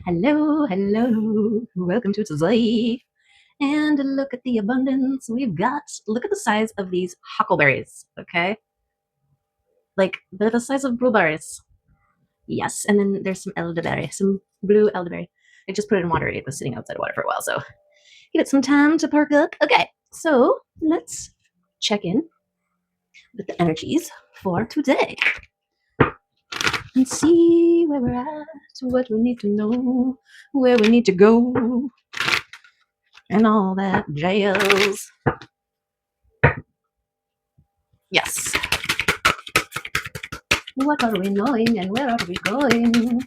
Hello, hello. Welcome to today. And look at the abundance we've got. Look at the size of these huckleberries, okay? Like, they're the size of blueberries. Yes, and then there's some elderberry, some blue elderberry. I just put it in water. It was sitting outside of water for a while, so give it some time to perk up. Okay, so let's check in with the energies for today and see where we're at, what we need to know, where we need to go, and all that jazz. Yes. What are we knowing and where are we going?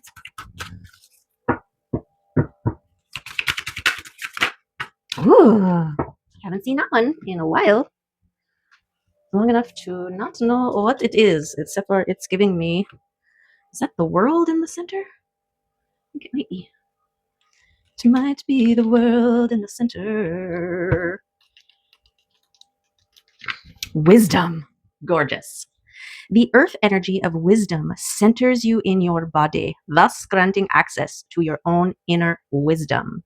Ooh, haven't seen that one in a while. Long enough to not know what it is, except for it's giving me. Is that the world in the center? I think it might be. It might be the world in the center. Wisdom. Gorgeous. The earth energy of wisdom centers you in your body, thus granting access to your own inner wisdom.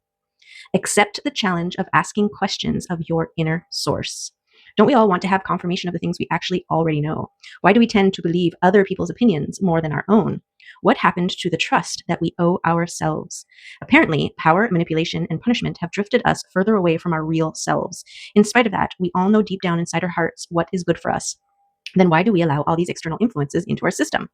Accept the challenge of asking questions of your inner source. Don't we all want to have confirmation of the things we actually already know? Why do we tend to believe other people's opinions more than our own? What happened to the trust that we owe ourselves? Apparently, power, manipulation, and punishment have drifted us further away from our real selves. In spite of that, we all know deep down inside our hearts what is good for us. Then why do we allow all these external influences into our system?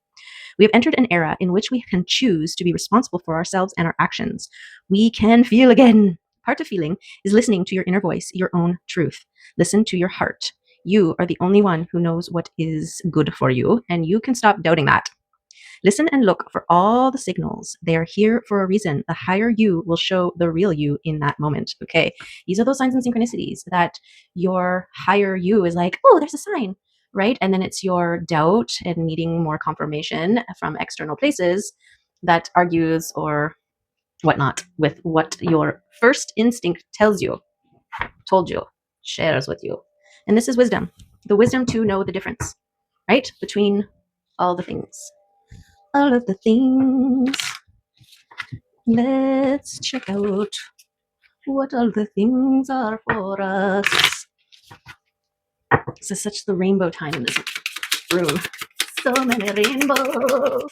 We have entered an era in which we can choose to be responsible for ourselves and our actions. We can feel again. Part of feeling is listening to your inner voice, your own truth. Listen to your heart. You are the only one who knows what is good for you, and you can stop doubting that. Listen and look for all the signals. They are here for a reason. The higher you will show the real you in that moment. Okay. These are those signs and synchronicities that your higher you is like, oh, there's a sign, right? And then it's your doubt and needing more confirmation from external places that argues or whatnot with what your first instinct tells you, told you, shares with you. And this is wisdom. The wisdom to know the difference, right? Between all the things. All of the things. Let's check out what all the things are for us. This is such the rainbow time in this room. So many rainbows.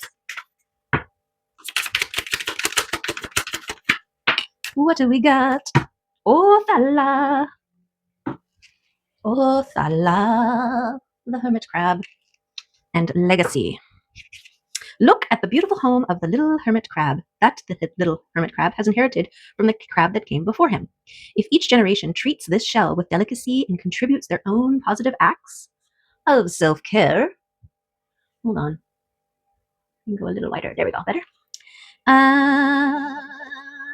What do we got? Othala. Othala. The hermit crab. And legacy. Look at the beautiful home of the little hermit crab that the little hermit crab has inherited from the crab that came before him. If each generation treats this shell with delicacy and contributes their own positive acts of self-care, hold on, I can go a little wider. There we go. Better.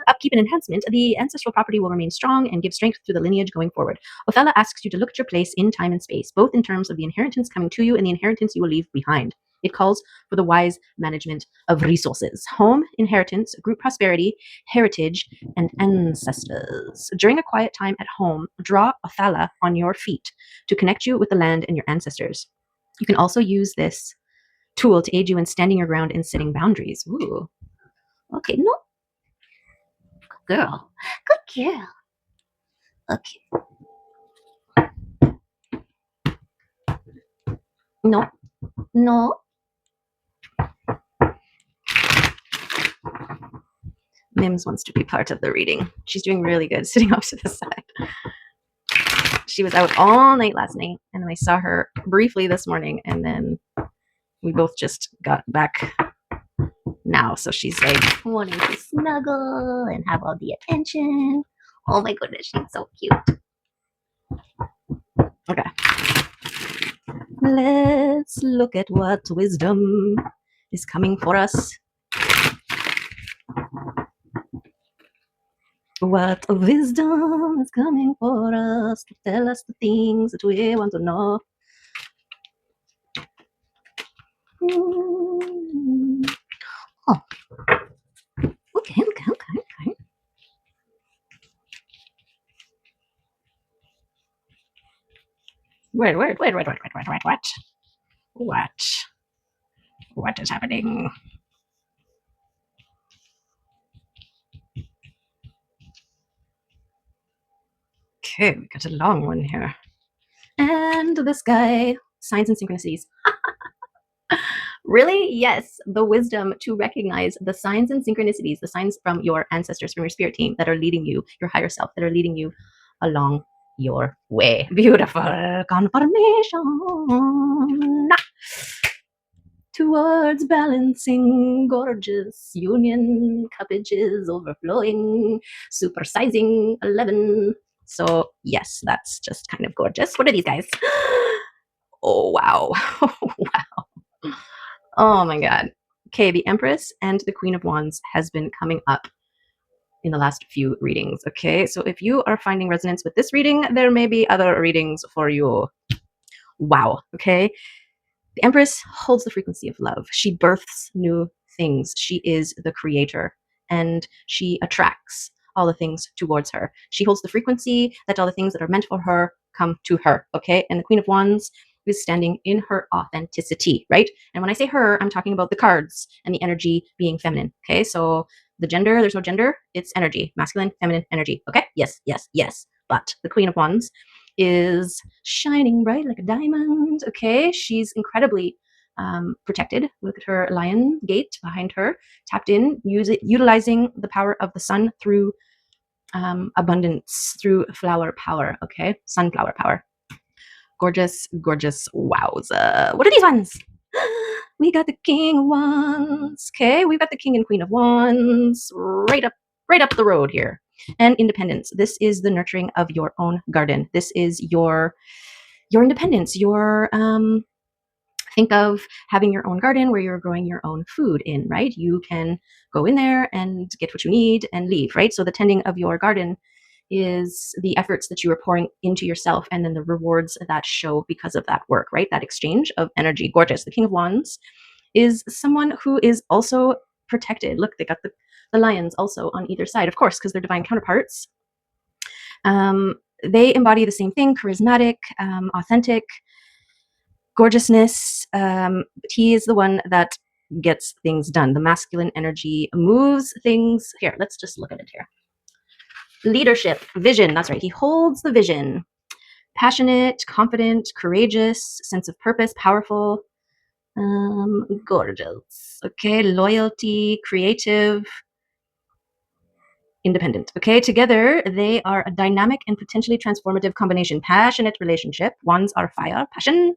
Upkeep and enhancement, the ancestral property will remain strong and give strength to the lineage going forward. Othala asks you to look at your place in time and space, both in terms of the inheritance coming to you and the inheritance you will leave behind. It calls for the wise management of resources, home, inheritance, group prosperity, heritage, and ancestors. During a quiet time at home, draw Othala on your feet to connect you with the land and your ancestors. You can also use this tool to aid you in standing your ground and setting boundaries. Ooh. Okay, no. Good girl. Good girl. Okay. No. No. Mims wants to be part of the reading. She's doing really good sitting off to the side. She was out all night last night, and I saw her briefly this morning, and then we both just got back now. So she's like wanting to snuggle and have all the attention. Oh my goodness, she's so cute. Okay. Let's look at what wisdom is coming for us. What wisdom is coming for us to tell us the things that we want to know. Oh. Okay. Wait. What is happening? Okay, we got a long one here. And this guy, signs and synchronicities. Really? Yes, the wisdom to recognize the signs and synchronicities, the signs from your ancestors, from your spirit team that are leading you, your higher self, that are leading you along your way. Beautiful confirmation towards balancing, gorgeous union, cuppages overflowing, supersizing 11. So, yes, that's just kind of gorgeous. What are these guys? Oh, wow. Wow. Oh my God. Okay, the Empress and the Queen of Wands has been coming up in the last few readings. Okay, so if you are finding resonance with this reading, there may be other readings for you. Wow. Okay, the Empress holds the frequency of love. She births new things. She is the creator and she attracts all the things towards her. She holds the frequency that all the things that are meant for her come to her. Okay, and the Queen of Wands is standing in her authenticity, right? And when I say her, I'm talking about the cards and the energy being feminine. Okay, so the gender, there's no gender, it's energy, masculine, feminine energy. Okay, yes, yes, yes. But the Queen of Wands is shining bright like a diamond. Okay, she's incredibly protected. Look at her lion gate behind her, tapped in, utilizing the power of the sun through abundance, through flower power. Okay, sunflower power. Gorgeous, gorgeous. Wowza. What are these ones? We got the King of Wands. Okay, we've got the King and Queen of Wands right up the road here. And independence. This is the nurturing of your own garden. This is your independence. Your think of having your own garden where you're growing your own food in, right? You can go in there and get what you need and leave, right? So the tending of your garden is the efforts that you are pouring into yourself and then the rewards that show because of that work, right? That exchange of energy. Gorgeous. The King of Wands is someone who is also protected. Look, they got the lions also on either side, of course, because they're divine counterparts. They embody the same thing: charismatic, authentic, gorgeousness. But he is the one that gets things done. The masculine energy moves things. Here, let's just look at it here. Leadership, vision. That's right. He holds the vision. Passionate, confident, courageous, sense of purpose, powerful, gorgeous. Okay, loyalty, creative, independent. Okay, together they are a dynamic and potentially transformative combination. Passionate relationship. Wands are fire, passion,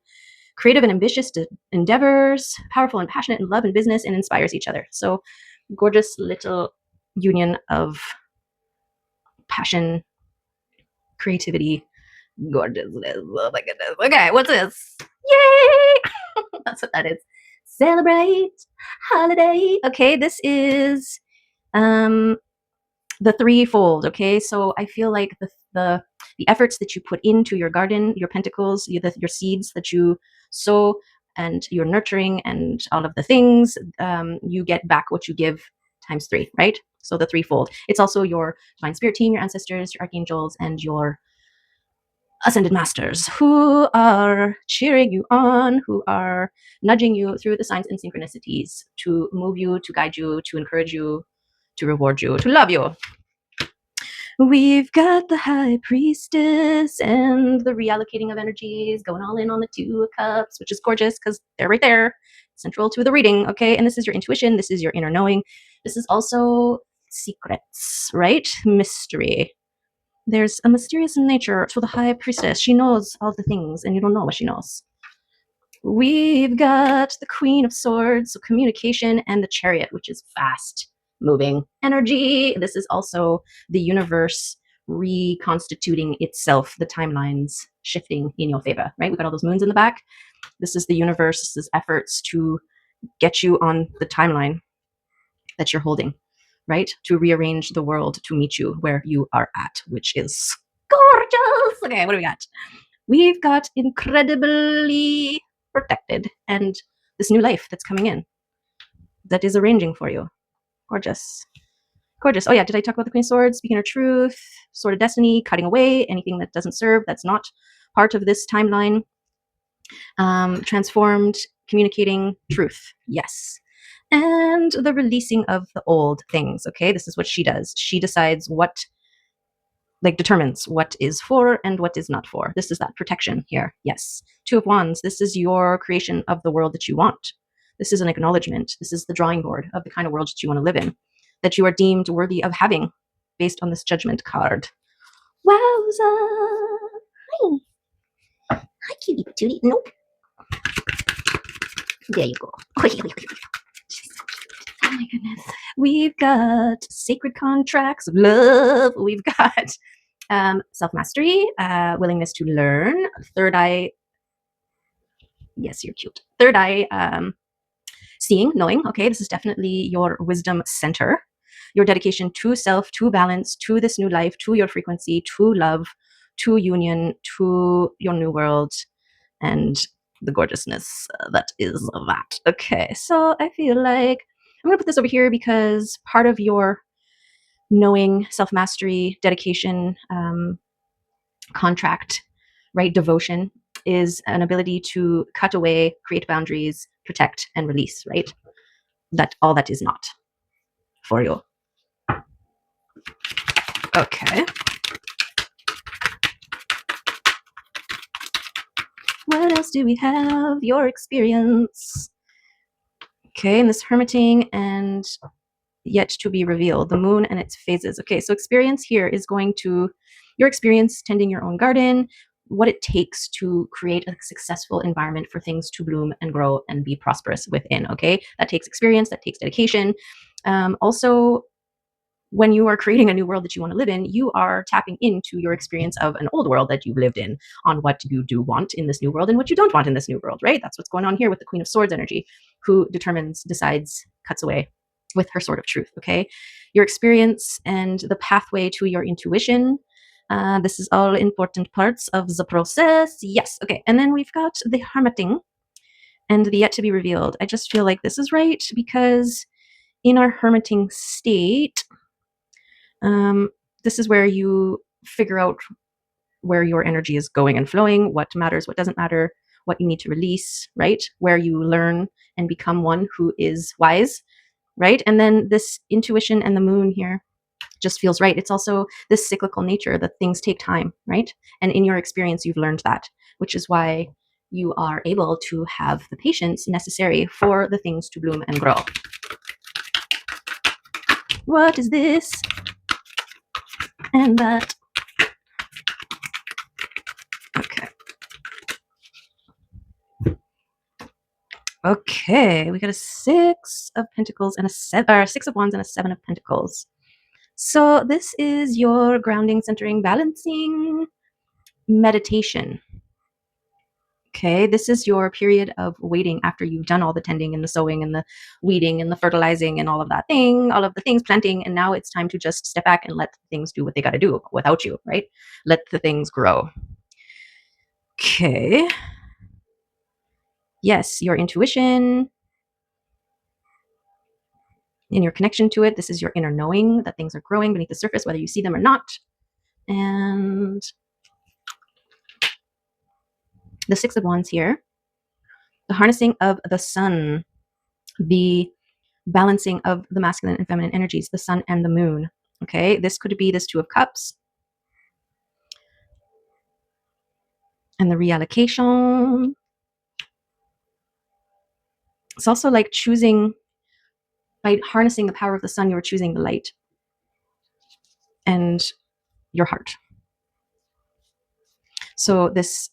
creative and ambitious endeavors, powerful and passionate in love and business, and inspires each other. So, gorgeous little union of passion, creativity, gorgeousness. Oh my goodness. Okay, what's this? Yay! That's what that is. Celebrate holiday. Okay, this is the threefold. Okay, so I feel like the efforts that you put into your garden, your pentacles, your seeds that you sow, and your nurturing, and all of the things, you get back what you give times three, right? So the threefold. It's also your divine spirit team, your ancestors, your archangels, and your ascended masters who are cheering you on, who are nudging you through the signs and synchronicities to move you, to guide you, to encourage you, to reward you, to love you. We've got the High Priestess and the reallocating of energies, going all in on the Two of Cups, which is gorgeous because they're right there, central to the reading, okay? And this is your intuition, this is your inner knowing. This is also secrets, right? Mystery. There's a mysterious nature to the High Priestess. She knows all the things, and you don't know what she knows. We've got the Queen of Swords, so communication, and the Chariot, which is fast moving energy. This is also the universe reconstituting itself, the timelines shifting in your favor, right? We've got all those moons in the back. This is the universe's efforts to get you on the timeline that you're holding, right? To rearrange the world to meet you where you are at, which is gorgeous. Okay, what do we got? We've got incredibly protected and this new life that's coming in that is arranging for you. Gorgeous. Gorgeous. Oh yeah, did I talk about the Queen of Swords? Speaking her truth, Sword of Destiny, cutting away anything that doesn't serve, that's not part of this timeline. Transformed, communicating truth. Yes. And the releasing of the old things. Okay, this is what she does. She decides what like determines what is for and what is not for. This is that protection here. Yes. Two of Wands. This is your creation of the world that you want. This is an acknowledgement. This is the drawing board of the kind of world that you want to live in, that you are deemed worthy of having based on this judgment card. Wowza. Hi. Hi, cutie patootie. Nope. There you go. Oh my goodness. We've got sacred contracts of love. We've got self-mastery, willingness to learn, third eye. Yes, you're cute. Third eye, seeing, knowing. Okay, this is definitely your wisdom center. Your dedication to self, to balance, to this new life, to your frequency, to love, to union, to your new world, and the gorgeousness that is that. Okay, so I feel like I'm going to put this over here because part of your knowing, self-mastery, dedication, contract, right, devotion is an ability to cut away, create boundaries, protect, and release, right? That all that is not for you. Okay. What else do we have? Your experience. Okay, and this hermiting and yet to be revealed, the moon and its phases. Okay, so experience here is going to your experience tending your own garden, what it takes to create a successful environment for things to bloom and grow and be prosperous within. Okay, that takes experience, that takes dedication. Also, when you are creating a new world that you want to live in, you are tapping into your experience of an old world that you've lived in, on what you do want in this new world and what you don't want in this new world, right? That's what's going on here with the Queen of Swords energy, who determines, decides, cuts away with her sword of truth. Okay, your experience and the pathway to your intuition. This is all important parts of the process. Yes. Okay, and then we've got the hermiting and the yet to be revealed. I just feel like this is right because in our hermiting state, this is where you figure out where your energy is going and flowing, what matters, what doesn't matter, what you need to release, right? Where you learn and become one who is wise, right? And then this intuition and the moon here just feels right. It's also this cyclical nature that things take time, right? And in your experience, you've learned that, which is why you are able to have the patience necessary for the things to bloom and grow. What is this? And that. Okay. Okay, we got a 6 of Pentacles and a 7, or 6 of Wands and a 7 of Pentacles. So this is your grounding, centering, balancing meditation. Okay, this is your period of waiting after you've done all the tending and the sowing and the weeding and the fertilizing and all of that thing, all of the things planting. And now it's time to just step back and let things do what they got to do without you, right? Let the things grow. Okay. Yes, your intuition and your connection to it. This is your inner knowing that things are growing beneath the surface, whether you see them or not. And the 6 of Wands here. The harnessing of the sun, the balancing of the masculine and feminine energies, the sun and the moon. Okay, this could be this 2 of Cups and the reallocation. It's also like choosing, by harnessing the power of the sun, you're choosing the light and your heart. So this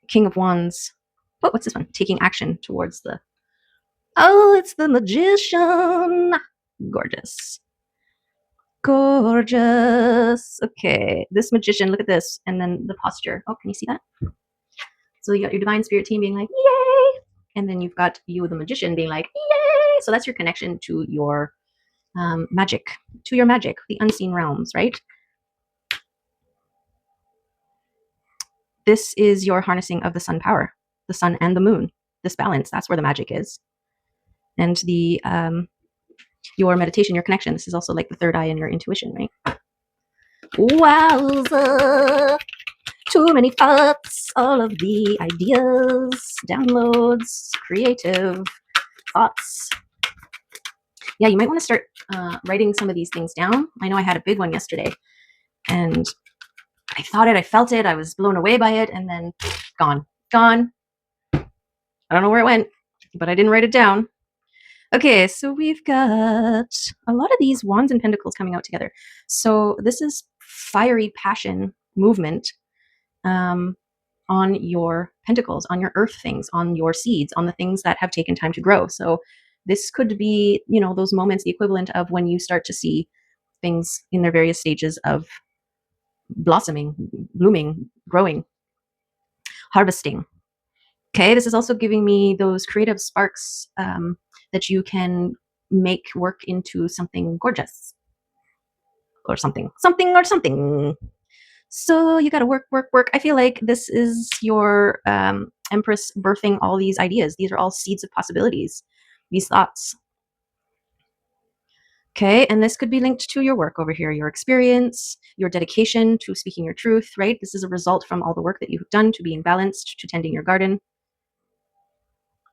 King of Wands, oh, what's this one? Taking action towards the, oh, it's the Magician. Gorgeous. Gorgeous. Okay, this Magician, look at this. And then the posture. Oh, can you see that? So you got your divine spirit team being like, yay. And then you've got you, the Magician, being like, yay. So that's your connection to your magic, the unseen realms, right? This is your harnessing of the sun power, the sun and the moon, this balance. That's where the magic is. And the your meditation, your connection. This is also like the third eye and your intuition, right? Wowza! Too many thoughts, all of the ideas, downloads, creative thoughts. Yeah, you might want to start writing some of these things down. I know I had a big one yesterday, and I thought it, I felt it, I was blown away by it, and then gone. Gone. I don't know where it went, but I didn't write it down. Okay, so we've got a lot of these wands and pentacles coming out together. So this is fiery passion movement on your pentacles, on your earth things, on your seeds, on the things that have taken time to grow. So this could be, you know, those moments, the equivalent of when you start to see things in their various stages of blossoming, blooming, growing, harvesting. Okay, this is also giving me those creative sparks that you can make work into something gorgeous or something. So you got to work, work, work. I feel like this is your Empress birthing all these ideas. These are all seeds of possibilities, these thoughts. Okay, and this could be linked to your work over here, your experience, your dedication to speaking your truth, right? This is a result from all the work that you've done to being balanced, to tending your garden.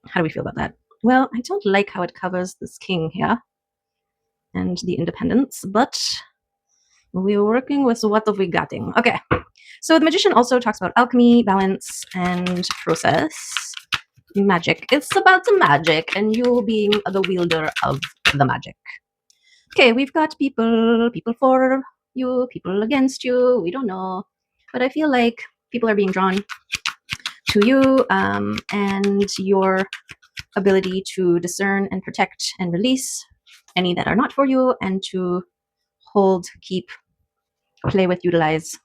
How do we feel about that? Well, I don't like how it covers this king here and the independence, but we're working with what have we gotten. Okay, so the magician also talks about alchemy, balance, and process. Magic. It's about the magic and you being the wielder of the magic. Okay, we've got people for you, people against you. We don't know. But I feel like people are being drawn to you and your ability to discern and protect and release any that are not for you, and to hold, keep, play with, utilize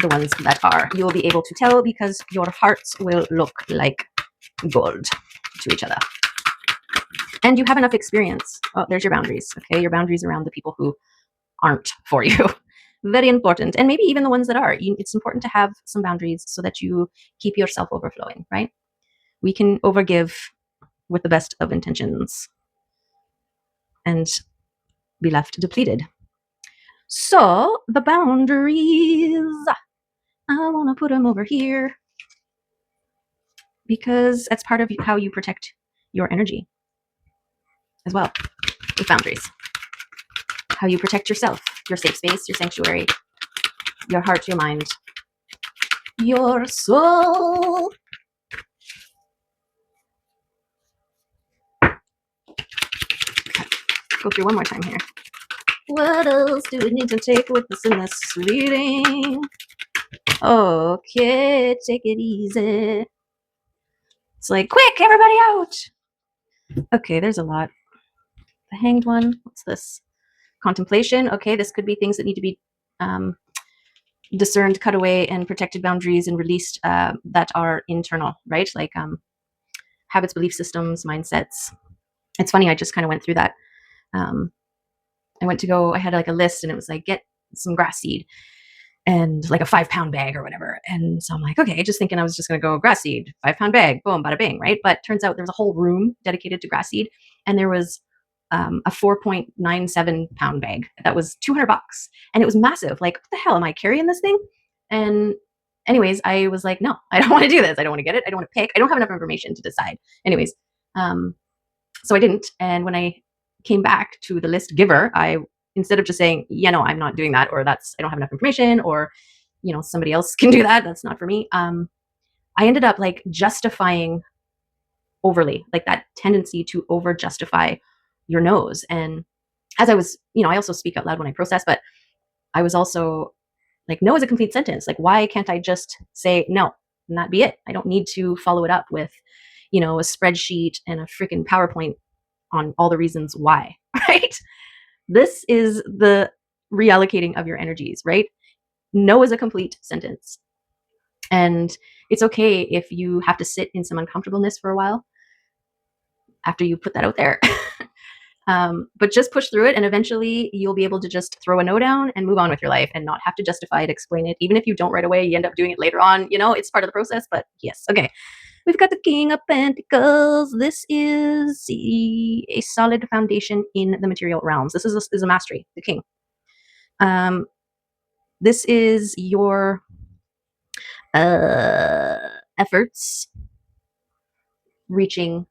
the ones that are. You will be able to tell because your hearts will look like gold to each other. And you have enough experience. Oh, there's your boundaries. Okay, your boundaries around the people who aren't for you. Very important. And maybe even the ones that are. It's important to have some boundaries so that you keep yourself overflowing, right? We can overgive with the best of intentions and be left depleted. So the boundaries, I want to put them over here because that's part of how you protect your energy as well, with boundaries. How you protect yourself, your safe space, your sanctuary, your heart, your mind, your soul. Go through one more time here. What else do we need to take with us in this reading? Okay, take it easy. It's like, quick, everybody out. Okay, there's a lot. The Hanged One. What's this? Contemplation. Okay, this could be things that need to be discerned, cut away, and protected boundaries and released that are internal, right? Like habits, belief systems, mindsets. It's funny, I just kind of went through that. I had like a list and it was like, get some grass seed and like a 5-pound bag or whatever. And so I'm like, okay, just thinking I was just going to go grass seed, 5-pound bag, boom, bada bing, right? But turns out there was a whole room dedicated to grass seed, and there was a 4.97-pound bag that was $200, and it was massive. Like, what the hell am I carrying this thing? And anyways, I was like, no, I don't want to do this. I don't want to get it. I don't want to pick. I don't have enough information to decide. Anyways, so I didn't. And when I came back to the list giver, instead of just saying, yeah, no, I'm not doing that, or I don't have enough information, or, somebody else can do that, that's not for me. I ended up like justifying overly, like that tendency to over justify your no's. And as I was, I also speak out loud when I process, but I was also like, no is a complete sentence. Like, why can't I just say no and that be it? I don't need to follow it up with, a spreadsheet and a freaking PowerPoint on all the reasons why, right? This is the reallocating of your energies, right? No is a complete sentence. And it's okay if you have to sit in some uncomfortableness for a while after you put that out there. But just push through it, and eventually you'll be able to just throw a no down and move on with your life and not have to justify it, explain it. Even if you don't right away, you end up doing it later on. It's part of the process, but yes. Okay. We've got the King of Pentacles. This is a solid foundation in the material realms. This is a mastery, the King. This is your efforts reaching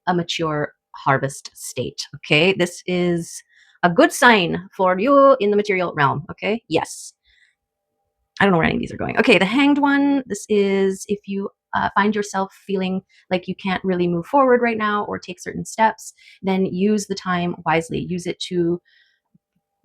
a mature harvest state. Okay, this is a good sign for you in the material realm. Okay, yes. I don't know where any of these are going. Okay, the Hanged one. This is if you find yourself feeling like you can't really move forward right now or take certain steps, then use the time wisely. Use it to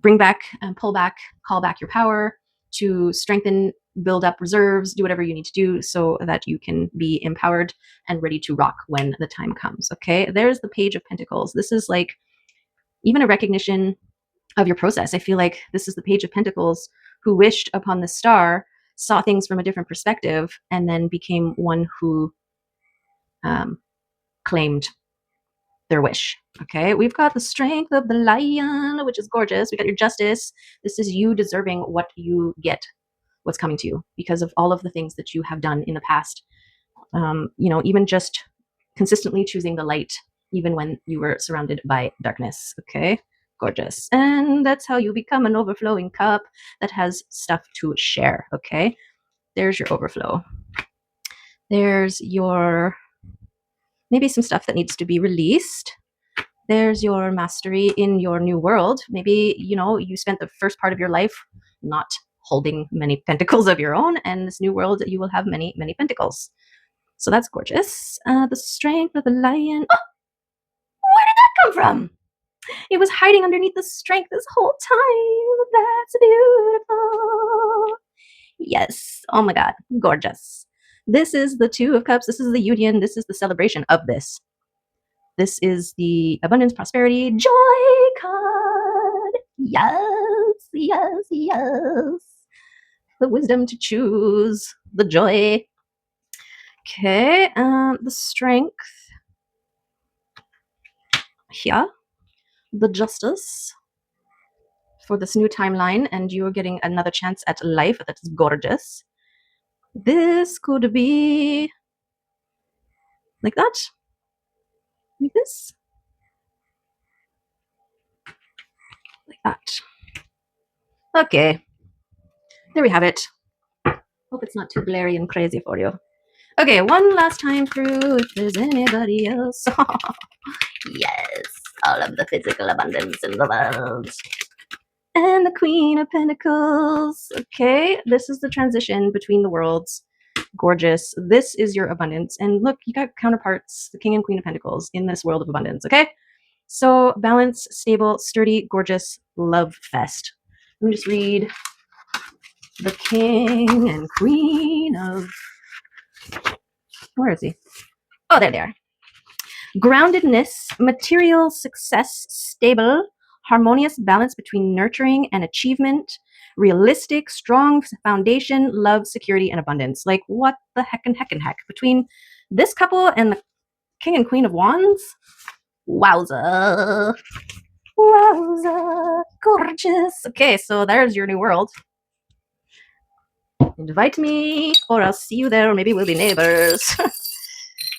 bring back and pull back, call back your power, to strengthen, build up reserves, do whatever you need to do so that you can be empowered and ready to rock when the time comes. Okay, there's the Page of Pentacles. This is like even a recognition of your process. I feel like this is the Page of Pentacles who wished upon the star, saw things from a different perspective, and then became one who claimed their wish. Okay, we've got the Strength of the Lion, which is gorgeous. We got your Justice. This is you deserving what you get, what's coming to you because of all of the things that you have done in the past. Even just consistently choosing the light, even when you were surrounded by darkness. Okay, gorgeous. And that's how you become an overflowing cup that has stuff to share. Okay, there's your overflow. There's your maybe some stuff that needs to be released. There's your mastery in your new world. Maybe, you spent the first part of your life not holding many pentacles of your own, and this new world, you will have many, many pentacles. So that's gorgeous. The Strength of the Lion. Oh, where did that come from? It was hiding underneath the Strength this whole time. That's beautiful. Yes. Oh my God. Gorgeous. This is the Two of Cups. This is the union. This is the celebration of this. This is the abundance, prosperity, joy card. Yes, yes, yes. The wisdom to choose, the joy. Okay, the strength. Here, the justice for this new timeline, and you're getting another chance at life. That's gorgeous. This could be like that, like this, like that. Okay, there we have it. Hope it's not too blurry and crazy for you. Okay, one last time through if there's anybody else. Yes, all of the physical abundance in the world. And the Queen of Pentacles. Okay, this is the transition between the worlds. Gorgeous. This is your abundance. And look, you got counterparts, the King and Queen of Pentacles in this world of abundance. Okay, so balance, stable, sturdy, gorgeous, love fest. Let me just read the King and Queen of... Where is he? Oh, there they are. Groundedness, material success, stable, harmonious balance between nurturing and achievement, realistic, strong foundation, love, security, and abundance. Like, what the heck and heck and heck? Between this couple and the King and Queen of Wands? Wowza. Wowza. Gorgeous. Okay, so there's your new world. Invite me, or I'll see you there, or maybe we'll be neighbors.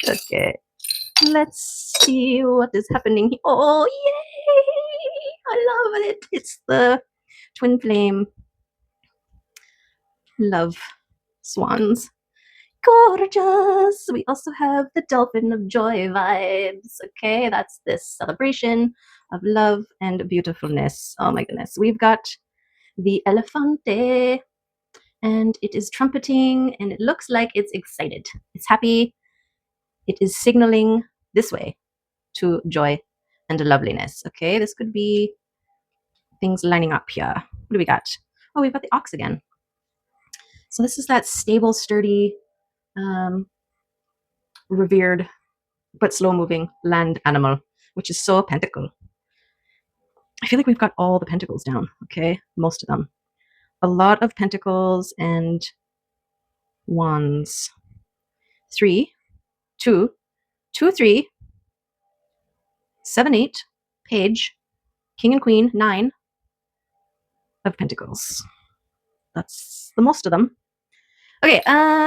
Okay. Let's see what is happening here. Oh, yay! I love it. It's the twin flame love swans. Gorgeous. We also have the dolphin of joy vibes. Okay, that's this celebration of love and beautifulness. Oh my goodness. We've got the elefante, and it is trumpeting, and it looks like it's excited. It's happy. It is signaling this way to joy and loveliness. Okay, this could be things lining up here. What do we got? Oh, we've got the ox again. So this is that stable, sturdy, revered, but slow-moving land animal, which is so a pentacle. I feel like we've got all the pentacles down, okay? Most of them. A lot of pentacles and wands. 3, 2, 2, 3, 7, 8, page, king and queen, 9 of pentacles. That's the most of them. Okay,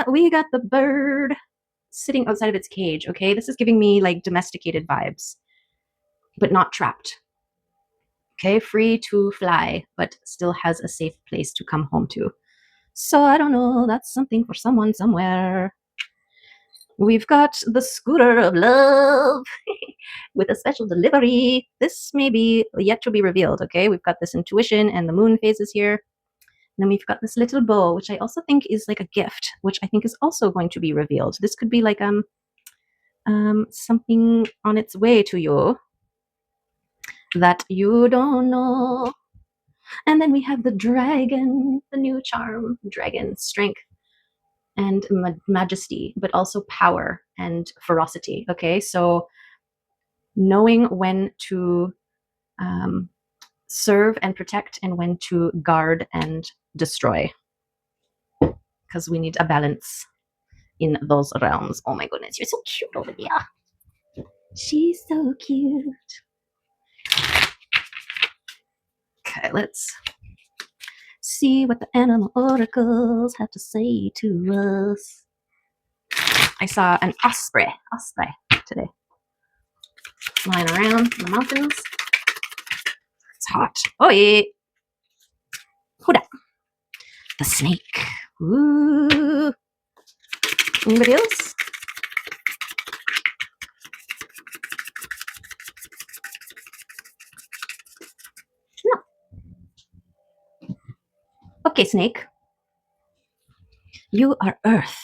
we got the bird sitting outside of its cage, okay? This is giving me like domesticated vibes, but not trapped. Okay, free to fly, but still has a safe place to come home to. So I don't know, that's something for someone somewhere. We've got the scooter of love with a special delivery. This may be yet to be revealed, okay? We've got this intuition and the moon phases here. then we've got this little bow, which I also think is like a gift, which I think is also going to be revealed. This could be like something on its way to you that you don't know. And then we have the dragon, the new charm, dragon, strength and majesty, but also power and ferocity. Okay, so knowing when to serve and protect and when to guard and destroy, because we need a balance in those realms. Oh my goodness, you're so cute over there. She's so cute. Okay, let's see what the animal oracles have to say to us. I saw an osprey today flying around in the mountains. It's hot. Oh yeah. Huda. The snake. Ooh. Anybody else? No. Okay, snake. You are Earth.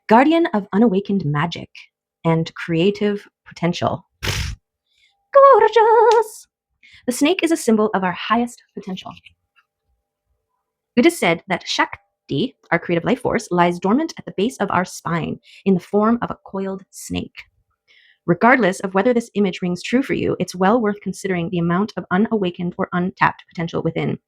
Guardian of unawakened magic and creative potential. Gorgeous! The snake is a symbol of our highest potential. It is said that Shakti, our creative life force, lies dormant at the base of our spine in the form of a coiled snake. Regardless of whether this image rings true for you, it's well worth considering the amount of unawakened or untapped potential within.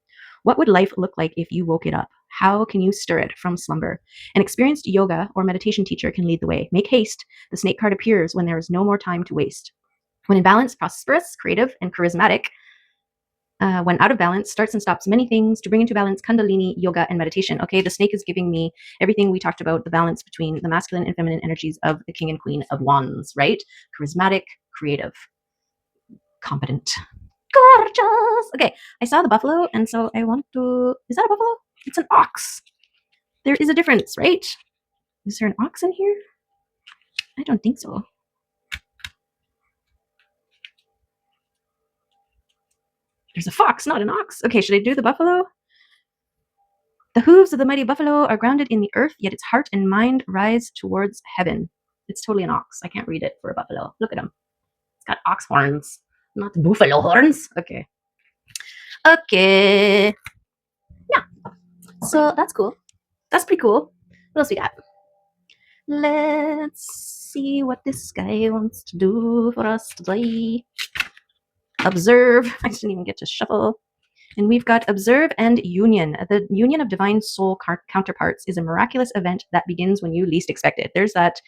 What would life look like if you woke it up? How can you stir it from slumber? An experienced yoga or meditation teacher can lead the way. Make haste. The snake card appears when there is no more time to waste. When in balance, prosperous, creative, and charismatic. When out of balance, starts and stops many things to bring into balance Kundalini, yoga, and meditation. Okay, the snake is giving me everything we talked about, the balance between the masculine and feminine energies of the king and queen of wands, right? Charismatic, creative, competent. Gorgeous. Okay, I saw the buffalo, and so I want to. Is that a buffalo? It's an ox. There is a difference, right? Is there an ox in here? I don't think so. There's a fox, not an ox. Okay, should I do the buffalo? The hooves of the mighty buffalo are grounded in the earth, yet its heart and mind rise towards heaven. It's totally an ox. I can't read it for a buffalo. Look at him. It's got ox horns, not buffalo horns. Okay. Okay. Yeah. So that's cool. That's pretty cool. What else we got? Let's see what this guy wants to do for us today. Observe. I didn't even get to shuffle. And we've got observe and union. The union of divine soul counterparts is a miraculous event that begins when you least expect it. There's that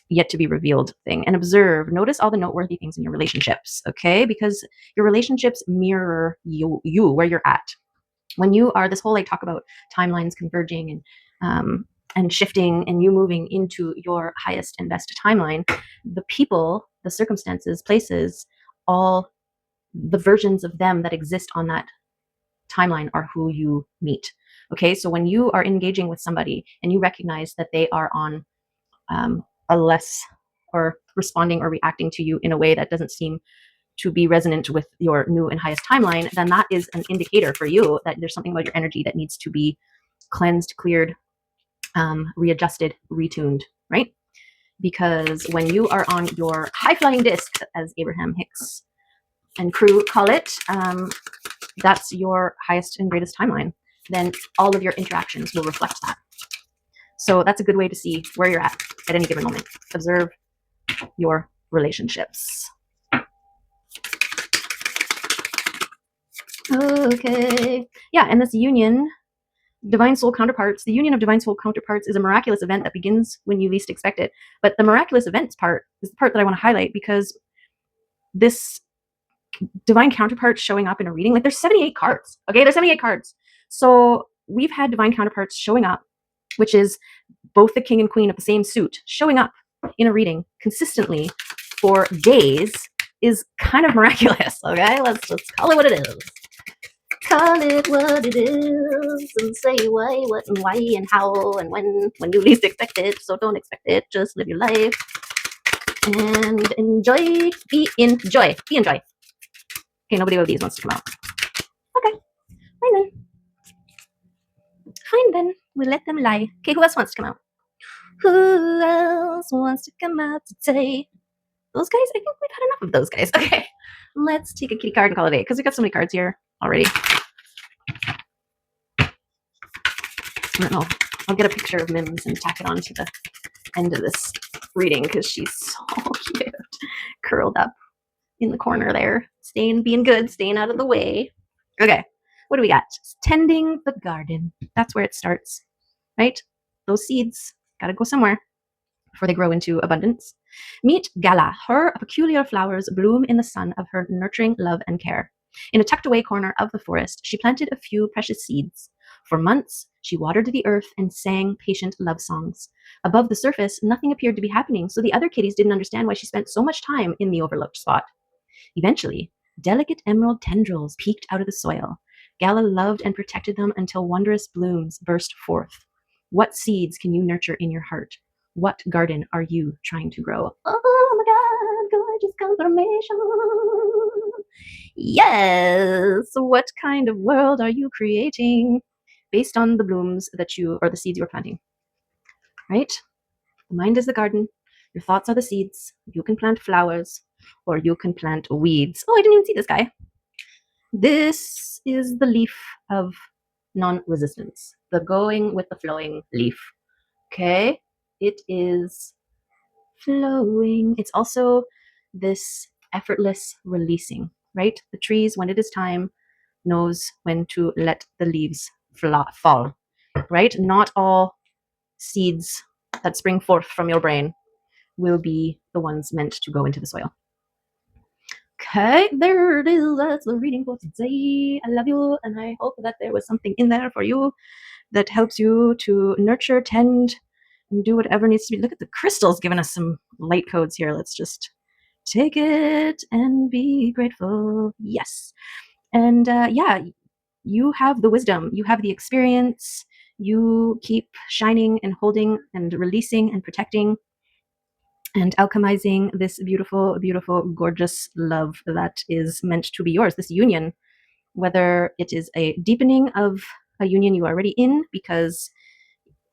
yet to be revealed thing. And observe. Notice all the noteworthy things in your relationships, okay? Because your relationships mirror you where you're at. When you are this whole like talk about timelines converging and shifting and you moving into your highest and best timeline, the people, the circumstances, places, all the versions of them that exist on that timeline are who you meet. Okay, so when you are engaging with somebody and you recognize that they are on a less or responding or reacting to you in a way that doesn't seem to be resonant with your new and highest timeline, then that is an indicator for you that there's something about your energy that needs to be cleansed, cleared, readjusted, retuned, right? Because when you are on your high-flying disc, as Abraham Hicks and crew call it, that's your highest and greatest timeline. Then all of your interactions will reflect that. So that's a good way to see where you're at any given moment. Observe your relationships. Okay. Yeah, and this union, divine soul counterparts, the union of divine soul counterparts is a miraculous event that begins when you least expect it. But the miraculous events part is the part that I want to highlight, because this divine counterparts showing up in a reading, like there's 78 cards. Okay, there's 78 cards. So we've had divine counterparts showing up, which is both the king and queen of the same suit showing up in a reading consistently for days is kind of miraculous. Okay, let's call it what it is. Call it what it is and say why, what, and why, and how, and when you least expect it. So don't expect it. Just live your life. and enjoy. Be in joy. Be in joy. Okay, nobody of these wants to come out. Okay, fine then. Fine then. We'll let them lie. Okay, who else wants to come out? Who else wants to come out today? Those guys? I think we've had enough of those guys. Okay, let's take a kitty card and call it a day because we got so many cards here already. I don't know. I'll get a picture of Mims and tack it on to the end of this reading because she's so cute. Curled up in the corner there. Being good, staying out of the way. Okay, what do we got? Tending the garden. That's where it starts, right? Those seeds gotta go somewhere before they grow into abundance. Meet Gala. Her peculiar flowers bloom in the sun of her nurturing love and care. In a tucked away corner of the forest, she planted a few precious seeds. For months, she watered the earth and sang patient love songs. Above the surface, nothing appeared to be happening, so the other kitties didn't understand why she spent so much time in the overlooked spot. Eventually, delicate emerald tendrils peeked out of the soil. Gala loved and protected them until wondrous blooms burst forth. What seeds can you nurture in your heart? What garden are you trying to grow? Oh my God, gorgeous confirmation. Yes. What kind of world are you creating based on the blooms that you, or the seeds you're planting? Right? The mind is the garden. Your thoughts are the seeds. You can plant flowers or you can plant weeds. Oh, I didn't even see this guy. This is the leaf of non-resistance, the going with the flowing leaf. Okay, it is flowing. It's also this effortless releasing, right? The trees, when it is time, knows when to let the leaves fall, right? Not all seeds that spring forth from your brain will be the ones meant to go into the soil. Okay, there it is. That's the reading for today. I love you, and I hope that there was something in there for you that helps you to nurture, tend, and do whatever needs to be. Look at the crystals giving us some light codes here. Let's just take it and be grateful. Yes. And yeah, you have the wisdom, you have the experience, you keep shining and holding and releasing and protecting and alchemizing this beautiful, beautiful, gorgeous love that is meant to be yours, this union, whether it is a deepening of a union you are already in, because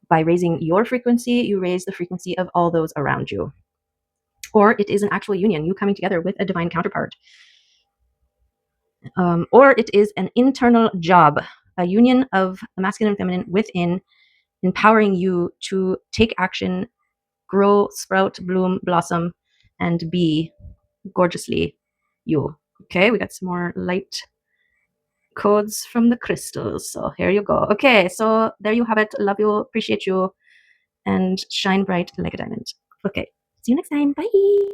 by raising your frequency, you raise the frequency of all those around you. Or it is an actual union, you coming together with a divine counterpart. Or it is an internal job, a union of the masculine and feminine within, empowering you to take action, grow, sprout, bloom, blossom, and be gorgeously you. Okay, we got some more light codes from the crystals. So here you go. Okay, so there you have it. Love you, appreciate you, and shine bright like a diamond. Okay, see you next time. Bye.